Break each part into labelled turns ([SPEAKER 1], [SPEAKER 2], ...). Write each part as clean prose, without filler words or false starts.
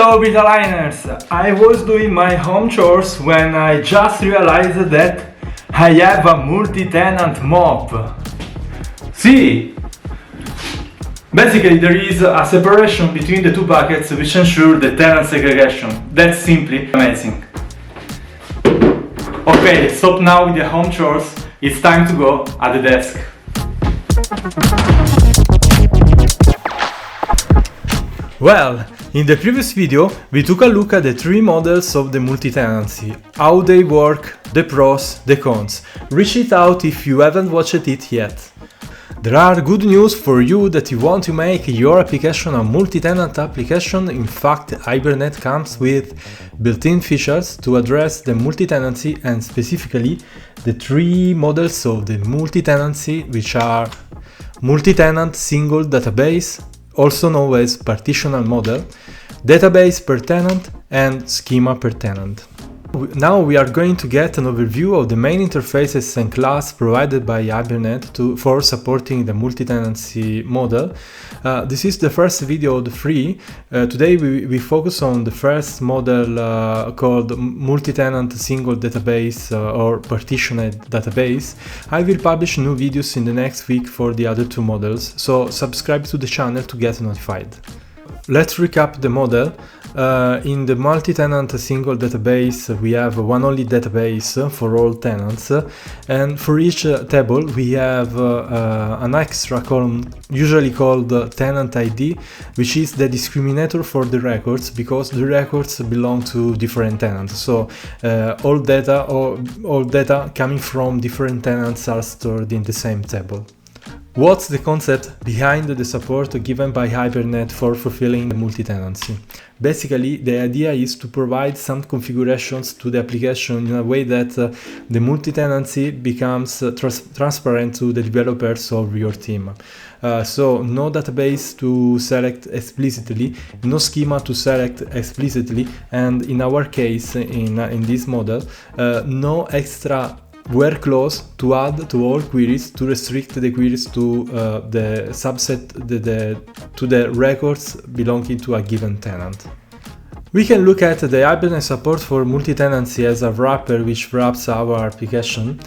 [SPEAKER 1] Hello beta liners! I was doing my home chores when I just realized that I have a multi-tenant mob. See! Basically there is a separation between the two buckets which ensure the tenant segregation. That's simply amazing. Okay, stop now with the home chores. It's time to go at the desk. Well, in the previous video we took a look at the three models of the multi-tenancy, how they work, the pros, the cons. Reach it out if you haven't watched it yet. There are good news for you that you want to make your application a multi-tenant application. In fact, Hibernate comes with built-in features to address the multi-tenancy and specifically the three models of the multi-tenancy, which are multi-tenant single database, also known as partitional model, database per tenant, and schema per tenant. Now we are going to get an overview of the main interfaces and class provided by Hibernate for supporting the multi-tenancy model. This is the first video of the three. Today we focus on the first model called multi-tenant single database or partitioned database. I will publish new videos in the next week for the other two models, so subscribe to the channel to get notified. Let's recap the model. In the multi-tenant single database we have one only database for all tenants, and for each table we have an extra column usually called tenant ID, which is the discriminator for the records because the records belong to different tenants. So all data coming from different tenants are stored in the same table. What's the concept behind the support given by Hibernate for fulfilling the multi-tenancy? Basically, the idea is to provide some configurations to the application in a way that the multi-tenancy becomes transparent to the developers of your team. So no database to select explicitly, no schema to select explicitly, and in our case, in this model, no extra where clause to add to all queries to restrict the queries to the subset to the records belonging to a given tenant. We can look at the Hibernate support for multi-tenancy as a wrapper which wraps our application.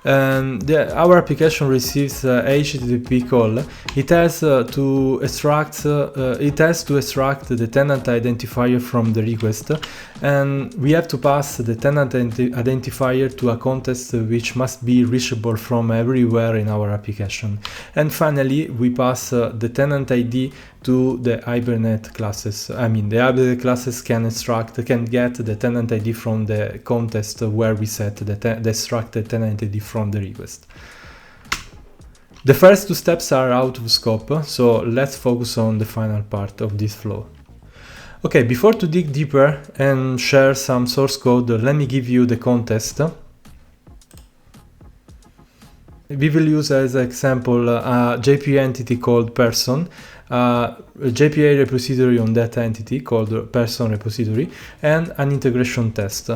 [SPEAKER 1] And our application receives HTTP call. It has to extract the tenant identifier from the request, and we have to pass the tenant identifier to a context which must be reachable from everywhere in our application. And finally, we pass the tenant ID to the Hibernate classes. The Hibernate classes can get the tenant ID from the context where we set the extracted tenant ID from the request. The first two steps are out of scope, so let's focus on the final part of this flow. Okay, before to dig deeper and share some source code, let me give you the context. We will use as an example a JPA entity called person, a JPA repository on that entity called person repository, and an integration test.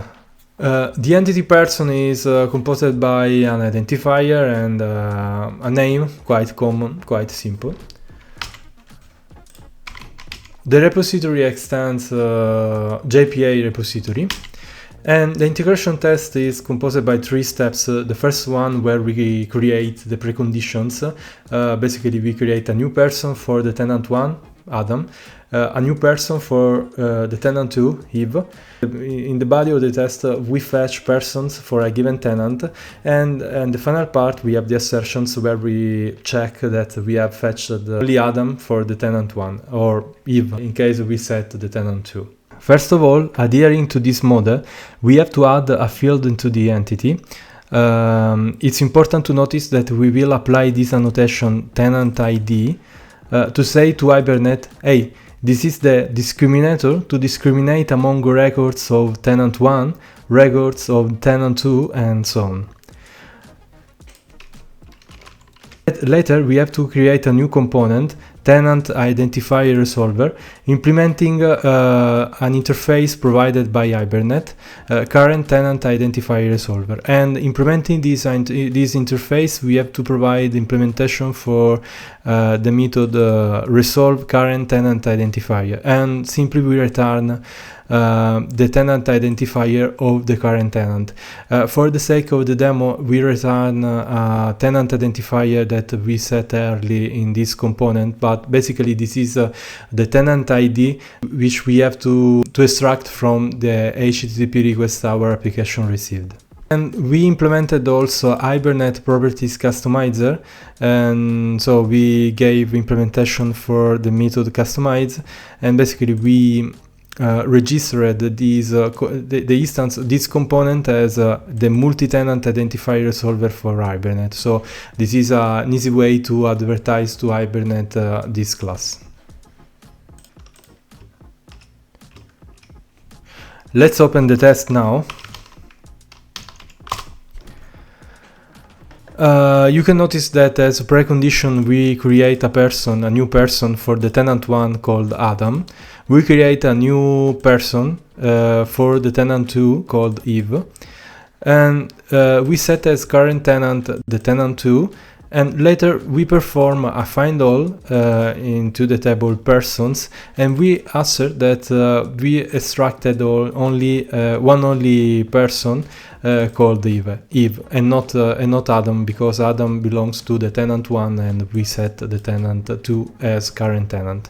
[SPEAKER 1] The entity person is composed by an identifier and a name, quite common, quite simple. The repository extends JPA repository. And the integration test is composed by three steps. The first one where we create the preconditions. Basically we create a new person for the tenant 1, Adam, a new person for the tenant 2, Eve. In the body of the test we fetch persons for a given tenant, and the final part we have the assertions where we check that we have fetched only Adam for the tenant 1 or Eve in case we set the tenant 2. First of all, adhering to this model, we have to add a field into the entity. It's important to notice that we will apply this annotation tenant ID to say to Hibernate, hey, this is the discriminator to discriminate among records of tenant 1, records of tenant 2, and so on. Later, we have to create a new component, tenant identifier resolver, implementing an interface provided by Hibernate, current tenant identifier resolver. And implementing this interface, we have to provide implementation for the method resolve current tenant identifier, and simply we return the tenant identifier of the current tenant. For the sake of the demo, we return a tenant identifier that we set early in this component, but basically this is the tenant ID which we have to extract from the HTTP request our application received. And we implemented also Hibernate properties customizer, and so we gave implementation for the method customize, and basically we registered the instance, this component as the multi-tenant identifier resolver for Hibernate. So this is an easy way to advertise to Hibernate this class. Let's open the test now. You can notice that as a precondition we create a new person for the tenant 1 called Adam. We create a new person for the tenant 2 called Eve. And we set as current tenant the tenant 2, and later we perform a find all into the table persons, and we assert that we extracted only person called Eve, and not Adam, because Adam belongs to the tenant 1 and we set the tenant 2 as current tenant.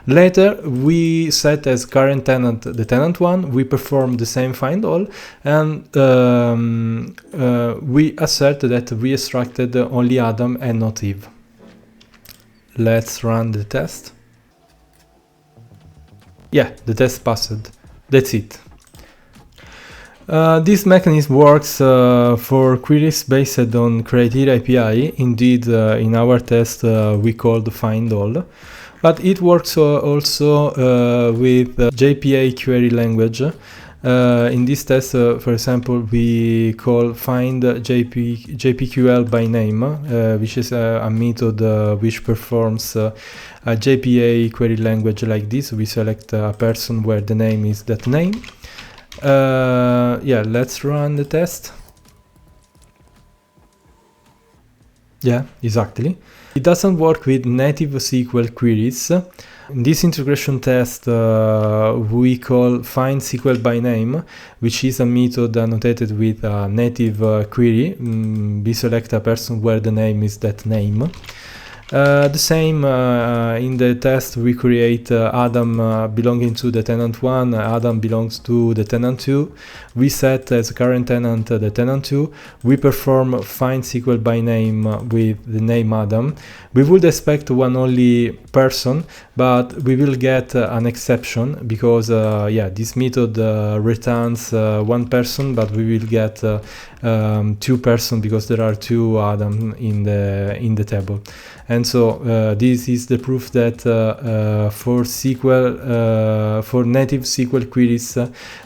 [SPEAKER 1] Later we set as current tenant the tenant 1, we perform the same find all, and we assert that we extracted only Adam and not Eve. Let's run the test. Yeah, the test passed. That's it. This mechanism works for queries based on criteria API. Indeed, in our test we called find all. But it works also with JPA query language. In this test, for example, we call find JPQL by name, which is a method which performs a JPA query language like this. We select a person where the name is that name. Yeah, let's run the test. Yeah, exactly. It doesn't work with native SQL queries. In this integration test, we call find SQL by name, which is a method annotated with a native query. We select a person where the name is that name. The same in the test we create Adam belonging to the tenant 1, Adam belongs to the tenant 2. We set as current tenant the tenant 2. We perform find SQL by name with the name Adam. We would expect one only person, but we will get an exception because yeah, this method returns one person, but we will get two person because there are two Adam in the table. And so this is the proof that for SQL, for native SQL queries,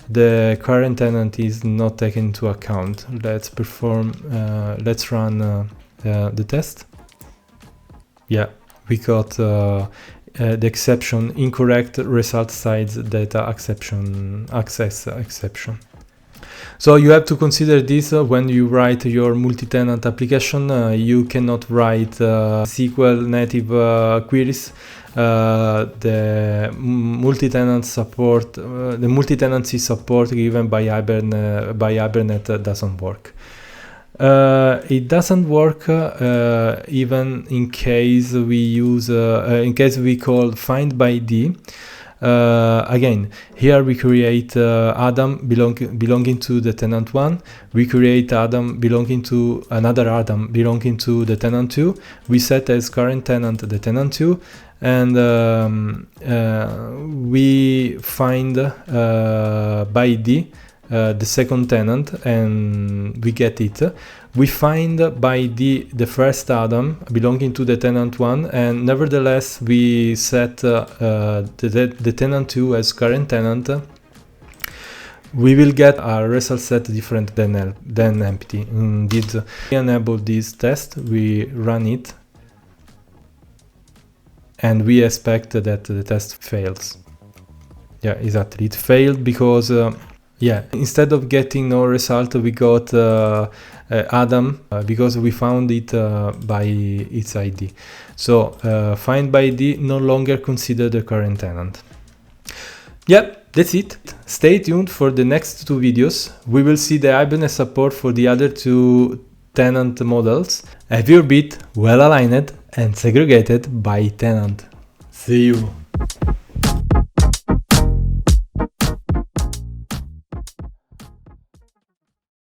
[SPEAKER 1] the current tenant is not taken into account. Let's run the test. Yeah, we got the exception, incorrect result size data exception, access exception. So you have to consider this when you write your multi-tenant application. You cannot write SQL native queries. The multi-tenant support, the multi-tenancy support given by Hibernate doesn't work. It doesn't work even in case we use in case we call find by D. Again, here we create Adam belonging to the tenant 1. We create Adam belonging to another Adam belonging to the tenant 2. We set as current tenant the tenant 2, and we find by D the second tenant, and we get it. We find by the first Adam belonging to the tenant 1, and nevertheless we set the tenant 2 as current tenant. We will get a result set different than empty. Indeed, we enable this test, we run it. and we expect that the test fails. Yeah, exactly. It failed because yeah, instead of getting no result, we got Adam because we found it by its ID. So find by ID no longer consider the current tenant. Yep, that's it. Stay tuned for the next two videos. We will see the Hibernate support for the other two tenant models. Have your bit well aligned and segregated by tenant. See you.